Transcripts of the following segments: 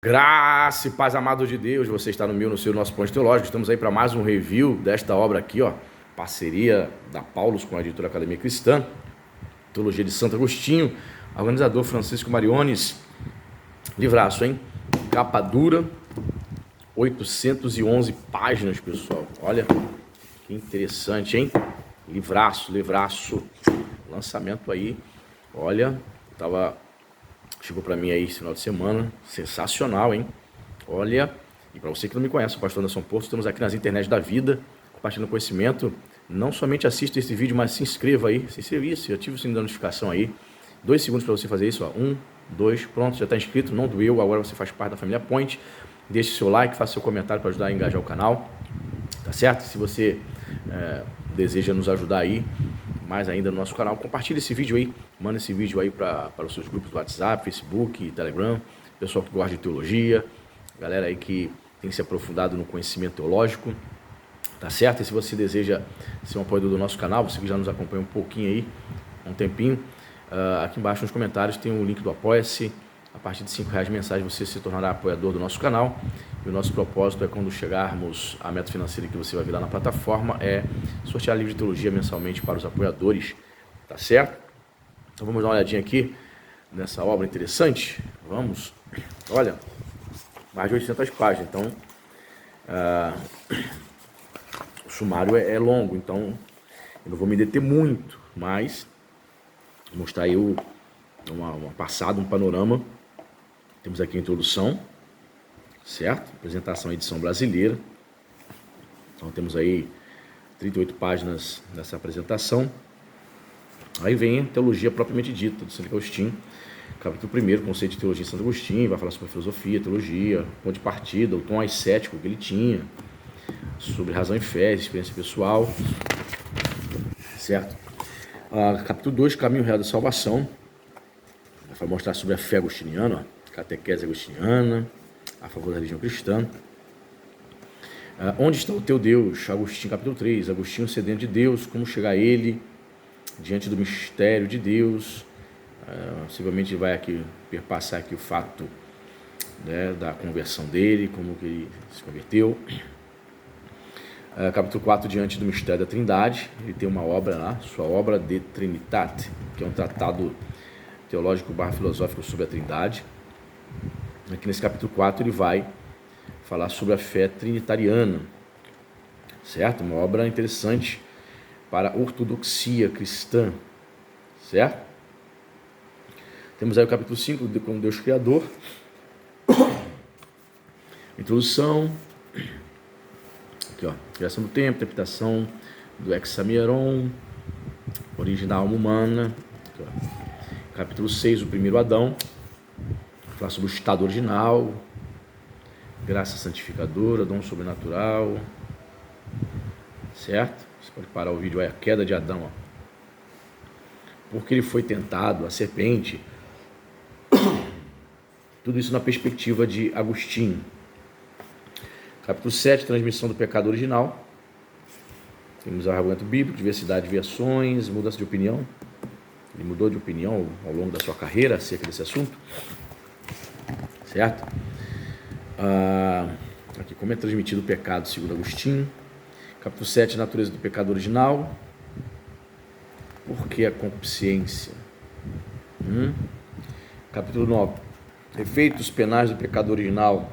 Graça e paz, amado de Deus, você está no seu nosso ponto teológico. Estamos aí para mais um review desta obra aqui, ó, parceria da Paulus com a editora Academia Cristã, Teologia de Santo Agostinho, organizador Francisco Mariones. Livraço, hein? Capa dura, 811 páginas, pessoal. Olha que interessante, hein? Livraço. Lançamento aí, olha, chegou para mim aí esse final de semana, sensacional, hein? Olha, e para você que não me conhece, o pastor Anderson Porto, estamos aqui nas internet da vida, compartilhando conhecimento. Não somente assista esse vídeo, mas se inscreva aí, ative o sininho da notificação aí. 2 segundos para você fazer isso, ó. 1, 2, pronto, já está inscrito, não doeu, agora você faz parte da família Point. Deixe seu like, faça seu comentário para ajudar a engajar o canal, tá certo? Se você deseja nos ajudar aí, mais ainda no nosso canal, compartilhe esse vídeo aí, manda esse vídeo aí para os seus grupos do WhatsApp, Facebook, Telegram, pessoal que gosta de teologia, galera aí que tem se aprofundado no conhecimento teológico, tá certo? E se você deseja ser um apoiador do nosso canal, você que já nos acompanha um pouquinho aí, um tempinho, aqui embaixo nos comentários tem o link do Apoia-se. A partir de R$5 mensais você se tornará apoiador do nosso canal. E o nosso propósito é, quando chegarmos à meta financeira que você vai ver lá na plataforma, é sortear livro de teologia mensalmente para os apoiadores, tá certo? Então vamos dar uma olhadinha aqui nessa obra interessante. Vamos, olha, mais de 800 páginas, então o sumário é longo, então eu não vou me deter muito, mas vou mostrar aí uma passada, um panorama. Temos aqui a introdução, certo? Apresentação, edição brasileira. Então temos aí 38 páginas nessa apresentação. Aí vem a teologia propriamente dita do Santo Agostinho, capítulo 1, conceito de teologia de Santo Agostinho, vai falar sobre filosofia, teologia, ponto de partida, o tom ascético que ele tinha, sobre razão e fé, experiência pessoal, certo? Capítulo 2, caminho real da salvação, vai mostrar sobre a fé agostiniana, ó. Catequese agostiniana, a favor da religião cristã. Onde está o teu Deus? Agostinho, capítulo 3. Agostinho sedento de Deus, como chegar a ele diante do mistério de Deus. Possivelmente vai aqui perpassar aqui o fato, né, da conversão dele, como que ele se converteu. Capítulo 4, diante do mistério da Trindade. Ele tem uma obra lá, sua obra de Trinitate, que é um tratado teológico / filosófico sobre a Trindade. Aqui nesse capítulo 4 ele vai falar sobre a fé trinitariana, certo? Uma obra interessante para a ortodoxia cristã, certo? Temos aí o capítulo 5, como Deus Criador, introdução, aqui ó, criação do tempo, interpretação do Hexameron, origem da alma humana, aqui, ó. Capítulo 6, o primeiro Adão, falar sobre o estado original, graça santificadora, dom sobrenatural, certo? Você pode parar o vídeo aí, a queda de Adão, ó. Porque ele foi tentado, a serpente, tudo isso na perspectiva de Agostinho. Capítulo 7, transmissão do pecado original, temos o argumento bíblico, diversidade de versões, mudança de opinião. Ele mudou de opinião ao longo da sua carreira acerca desse assunto, certo? Aqui, como é transmitido o pecado segundo Agostinho. Capítulo 7, natureza do pecado original. Por que a concupiscência? Capítulo 9, efeitos penais do pecado original.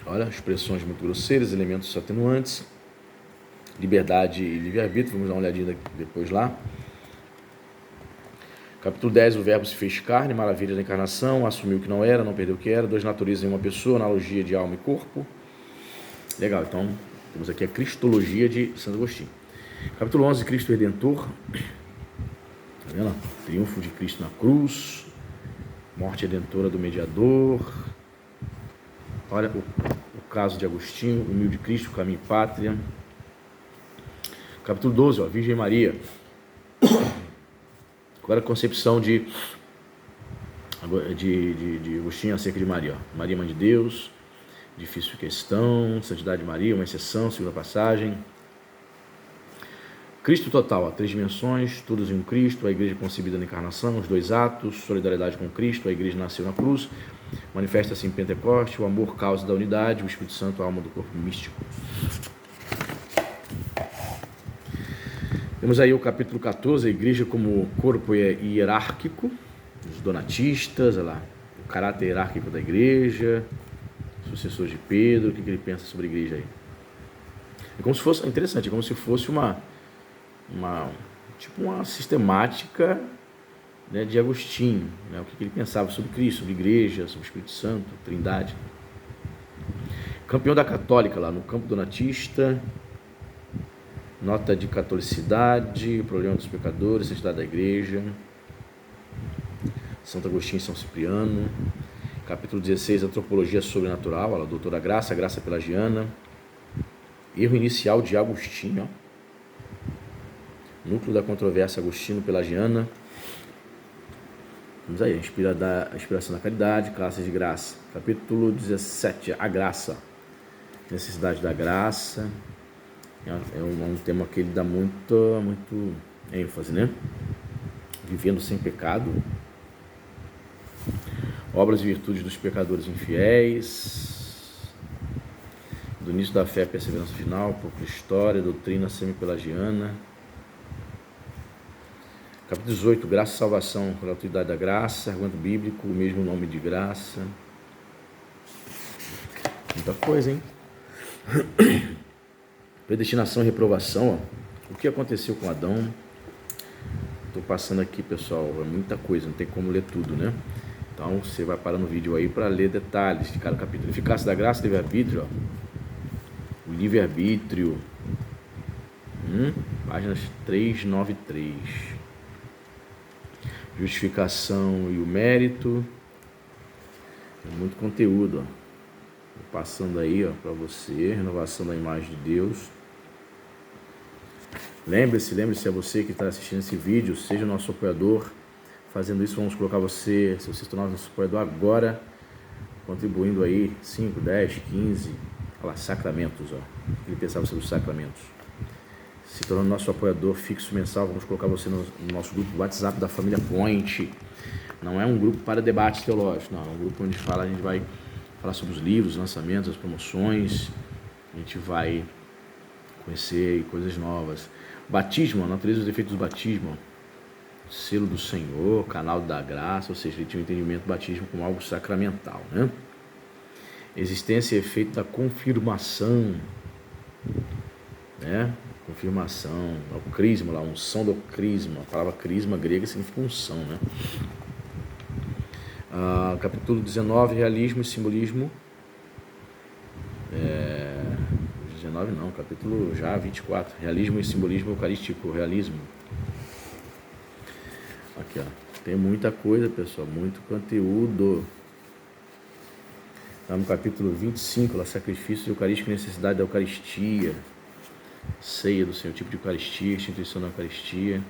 Olha, expressões muito grosseiras, elementos atenuantes, liberdade e livre-arbítrio. Vamos dar uma olhadinha depois lá. Capítulo 10, o verbo se fez carne, maravilha da encarnação, assumiu o que não era, não perdeu o que era, 2 naturezas em uma pessoa, analogia de alma e corpo. Legal, então temos aqui a cristologia de Santo Agostinho. Capítulo 11, Cristo Redentor. Tá vendo? Triunfo de Cristo na cruz, morte redentora do mediador. Olha o caso de Agostinho, humilde Cristo, caminho e pátria. Capítulo 12, ó, Virgem Maria. Agora a concepção de Agostinho acerca de Maria. Ó. Maria, mãe de Deus, difícil questão, santidade de Maria, uma exceção, segunda passagem. Cristo total, ó, 3 dimensões, todos em um Cristo, a igreja concebida na encarnação, os 2 atos, solidariedade com Cristo, a igreja nasceu na cruz, Manifesta-se em Pentecoste, o amor causa da unidade, o Espírito Santo, a alma do corpo místico. Temos aí o capítulo 14, a igreja como corpo hierárquico, os donatistas, olha lá, o caráter hierárquico da igreja, sucessor de Pedro, o que ele pensa sobre a igreja aí. É como se fosse, interessante, é como se fosse uma sistemática, né, de Agostinho, né, o que ele pensava sobre Cristo, sobre igreja, sobre o Espírito Santo, Trindade. Campeão da Católica lá no campo donatista, nota de catolicidade, o problema dos pecadores, santidade da igreja, Santo Agostinho e São Cipriano. Capítulo 16, antropologia sobrenatural, a doutora Graça, Graça Pelagiana. Erro inicial de Agostinho, ó. Núcleo da controvérsia Agostino-Pelagiana. Vamos aí, a inspiração da caridade, classes de graça. Capítulo 17, a graça. Necessidade da graça. É um tema que ele dá muito ênfase, né? Vivendo sem pecado. Obras e virtudes dos pecadores infiéis. Do início da fé, perseverança final, pouca história, doutrina semi-pelagiana. Capítulo 18, graça e salvação, gratuidade da graça, argumento bíblico, o mesmo nome de graça. Muita coisa, hein? Predestinação e reprovação, ó. O que aconteceu com Adão? Estou passando aqui, pessoal, é muita coisa, não tem como ler tudo, né? Então você vai parar no vídeo aí para ler detalhes de cada capítulo. Eficácia da graça, livre-arbítrio, ó. O livre-arbítrio, páginas 393. Justificação e o mérito. Tem muito conteúdo, ó. Vou passando aí, ó, para você. Renovação da imagem de Deus. Lembre-se a você que está assistindo esse vídeo, seja o nosso apoiador. Fazendo isso, vamos colocar você, se você se tornar nosso apoiador agora, contribuindo aí 5, 10, 15, olha lá, sacramentos, ó. Ele pensava sobre os sacramentos. Se tornando nosso apoiador fixo mensal, vamos colocar você no nosso grupo WhatsApp da família Point. Não é um grupo para debates teológicos, não. É um grupo onde a gente vai falar sobre os livros, os lançamentos, as promoções. A gente vai conhecer coisas novas. Batismo, a natureza dos efeitos do batismo. Selo do Senhor, canal da graça, ou seja, ele tinha um entendimento do batismo como algo sacramental, né? Existência e efeito da confirmação, né? Confirmação, o crisma, a unção do crisma. A palavra crisma grega significa unção, né? Capítulo 19, realismo e simbolismo. 19 não, capítulo já 24, realismo e simbolismo eucarístico, realismo. Aqui, ó, tem muita coisa, pessoal, muito conteúdo. Está no capítulo 25, lá, sacrifício eucarístico e necessidade da Eucaristia. Ceia do Senhor, tipo de Eucaristia, instituição da Eucaristia,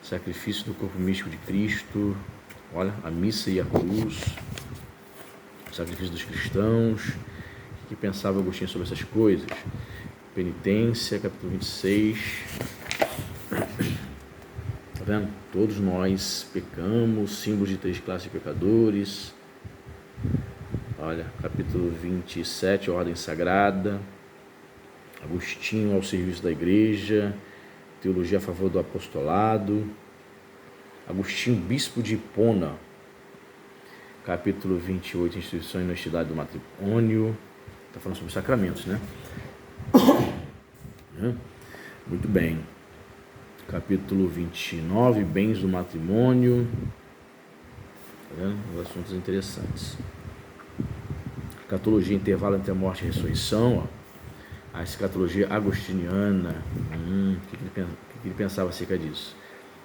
sacrifício do corpo místico de Cristo, olha, a missa e a cruz, sacrifício dos cristãos. O que pensava Agostinho sobre essas coisas? Penitência, capítulo 26. Tá vendo? Todos nós pecamos, símbolos de 3 classes de pecadores. Olha, capítulo 27, ordem sagrada. Agostinho ao serviço da igreja, teologia a favor do apostolado. Agostinho, bispo de Hipona, capítulo 28, instituição e honestidade do matrimônio. Está falando sobre sacramentos, né? Muito bem. Capítulo 29, bens do matrimônio. Tá vendo? Os assuntos interessantes. Escatologia, intervalo entre a morte e a ressurreição, ó. A escatologia agostiniana. O que ele pensava acerca disso?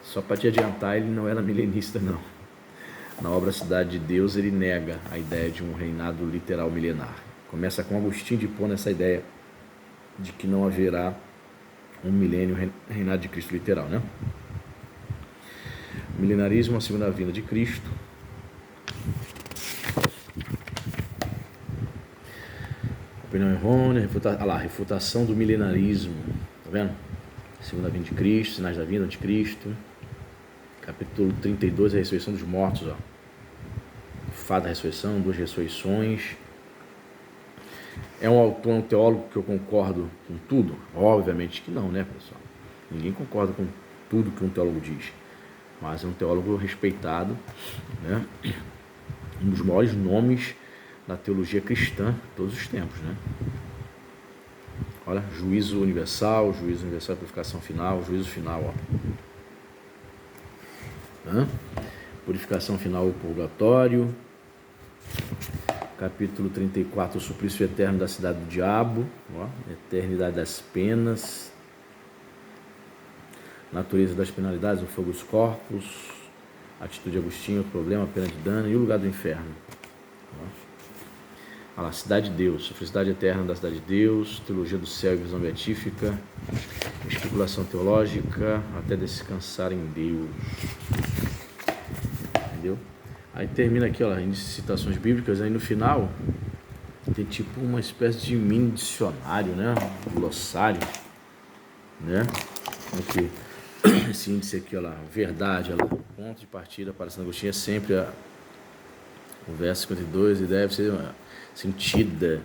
Só para te adiantar, ele não era milenista, não. Na obra Cidade de Deus, ele nega a ideia de um reinado literal milenar. Começa com Agostinho de Hipona essa ideia de que não haverá um milênio reinado de Cristo literal, né? Milenarismo, a segunda vinda de Cristo. Opinião errônea, refutação do milenarismo, tá vendo? Segunda vinda de Cristo, sinais da vinda de Cristo. Capítulo 32, a ressurreição dos mortos, ó. fato da ressurreição, 2 ressurreições. É um autor, um teólogo que eu concordo com tudo? Obviamente que não, né, pessoal? Ninguém concorda com tudo que um teólogo diz, mas é um teólogo respeitado, né? Um dos maiores nomes da teologia cristã de todos os tempos, né? Olha, juízo universal, purificação final, juízo final, ó. Purificação final, o purgatório. Capítulo 34, o suplício eterno da cidade do diabo, ó, eternidade das penas, natureza das penalidades, o fogo dos corpos, atitude de Agostinho, o problema, a pena de dano e o lugar do inferno. Olha lá, cidade de Deus, a felicidade eterna da cidade de Deus, teologia do céu e visão beatífica, especulação teológica, até descansar em Deus. Entendeu? Aí termina aqui, ó, em citações bíblicas, aí no final tem tipo uma espécie de mini dicionário, né? Um glossário, né? Aqui, esse índice aqui, ó lá, verdade, ó lá, ponto de partida para Santo Agostinho é sempre o verso 52 e deve ser sentida.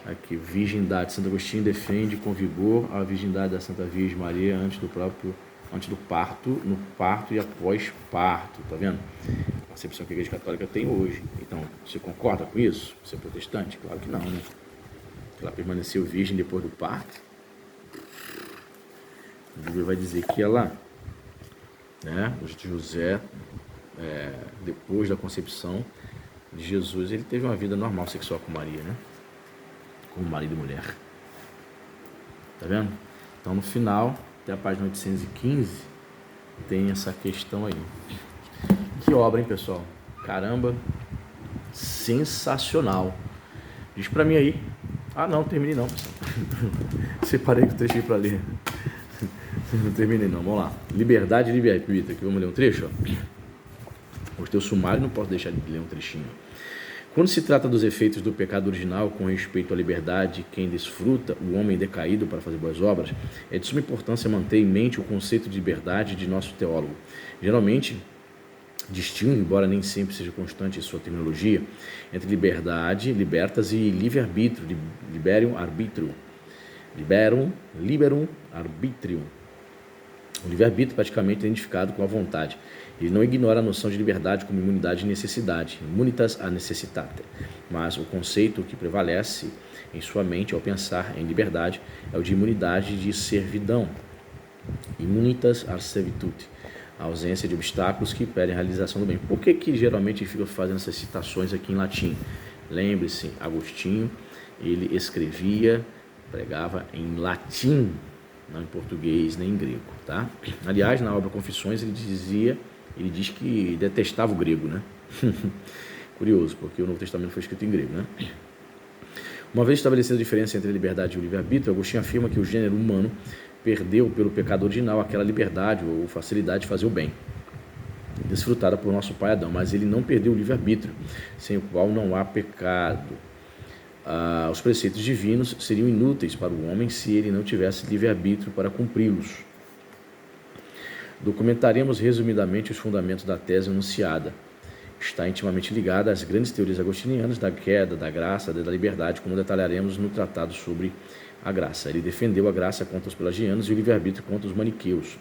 Aqui, virgindade, Santo Agostinho defende com vigor a virgindade da Santa Virgem Maria antes do parto, no parto e após parto, tá vendo? A concepção que a Igreja Católica tem hoje. Então, você concorda com isso? Você é protestante? Claro que não, né? Ela permaneceu virgem depois do parto. A Bíblia vai dizer que ela, né, José, depois da concepção de Jesus, ele teve uma vida normal sexual com Maria, né? Como marido e mulher. Tá vendo? Então, no final, até a página 815, tem essa questão aí. Que obra, hein, pessoal? Caramba, sensacional. Diz pra mim aí. Ah, não terminei não, pessoal. Separei o trecho para ler. Não terminei não, vamos lá. Liberdade e livre-arbítrio. Aqui vamos ler um trecho, ó. Gostei o sumário, não posso deixar de ler um trechinho. Quando se trata dos efeitos do pecado original com respeito à liberdade, quem desfruta, o homem decaído para fazer boas obras, é de suma importância manter em mente o conceito de liberdade de nosso teólogo. Geralmente, distingue, embora nem sempre seja constante em sua terminologia, entre liberdade, libertas e livre-arbítrio, liberum arbitrio. Liberum arbitrio. O livre-arbítrio praticamente é identificado com a vontade. Ele não ignora a noção de liberdade como imunidade e necessidade, immunitas a necessitate. Mas o conceito que prevalece em sua mente ao pensar em liberdade é o de imunidade de servidão, immunitas a servitude, a ausência de obstáculos que impedem a realização do bem. Por que geralmente fica fazendo essas citações aqui em latim? Lembre-se, Agostinho, ele escrevia, pregava em latim, não em português nem em grego, tá? Aliás, na obra Confissões ele diz que detestava o grego, né? Curioso, porque o Novo Testamento foi escrito em grego, né? Uma vez estabelecida a diferença entre a liberdade e o livre-arbítrio, Agostinho afirma que o gênero humano perdeu pelo pecado original aquela liberdade ou facilidade de fazer o bem, desfrutada por nosso pai Adão, mas ele não perdeu o livre-arbítrio, sem o qual não há pecado. Os preceitos divinos seriam inúteis para o homem se ele não tivesse livre-arbítrio para cumpri-los. Documentaremos resumidamente os fundamentos da tese enunciada. Está intimamente ligada às grandes teorias agostinianas da queda, da graça, da liberdade, como detalharemos no tratado sobre a graça. Ele defendeu a graça contra os pelagianos e o livre-arbítrio contra os maniqueus.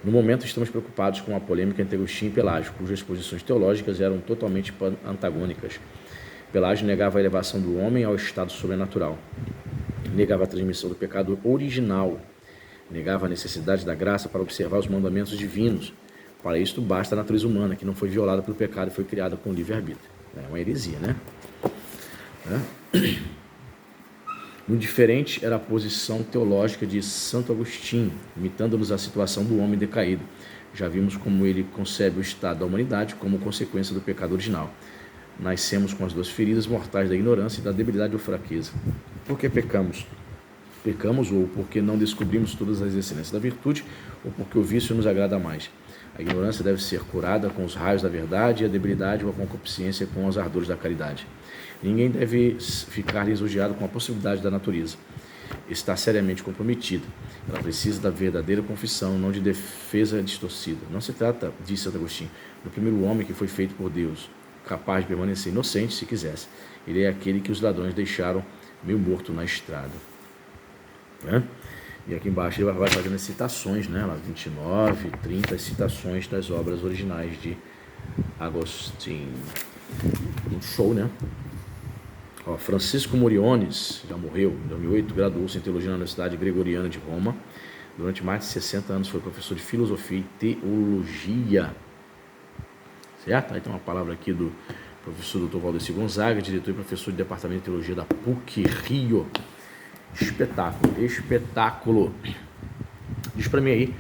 No momento, estamos preocupados com a polêmica entre Agostinho e Pelágio, cujas posições teológicas eram totalmente antagônicas. Pelágio negava a elevação do homem ao estado sobrenatural, negava a transmissão do pecado original, negava a necessidade da graça para observar os mandamentos divinos. Para isto basta a natureza humana, que não foi violada pelo pecado e foi criada com livre-arbítrio. É uma heresia, né? Muito diferente era a posição teológica de Santo Agostinho, imitando-nos a situação do homem decaído. Já vimos como ele concebe o estado da humanidade como consequência do pecado original. Nascemos com as duas feridas mortais da ignorância e da debilidade ou fraqueza. Por que pecamos? Pecamos ou porque não descobrimos todas as excelências da virtude ou porque o vício nos agrada mais. A ignorância deve ser curada com os raios da verdade e a debilidade ou a concupiscência com os ardores da caridade. Ninguém deve ficar lisonjeado com a possibilidade da natureza. Está seriamente comprometida. Ela precisa da verdadeira confissão, não de defesa distorcida. Não se trata, disse Santo Agostinho, do primeiro homem que foi feito por Deus. capaz de permanecer inocente se quisesse. Ele é aquele que os ladrões deixaram meio morto na estrada. Né? E aqui embaixo ele vai fazendo as citações, né? Lá 29, 30, as citações das obras originais de Agostinho. Um show, né? Ó, Francisco Moriones, já morreu, em 2008, graduou-se em teologia na Universidade Gregoriana de Roma. Durante mais de 60 anos foi professor de filosofia e teologia. Certo? Aí tem uma palavra aqui do professor Dr. Valdeci Gonzaga, diretor e professor de departamento de teologia da PUC Rio. Espetáculo, espetáculo. Diz para mim aí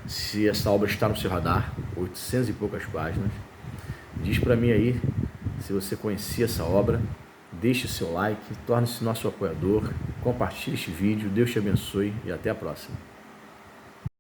se essa obra está no seu radar, 800 e poucas páginas. Diz para mim aí se você conhecia essa obra. Deixe o seu like, torne-se nosso apoiador, compartilhe este vídeo, Deus te abençoe e até a próxima.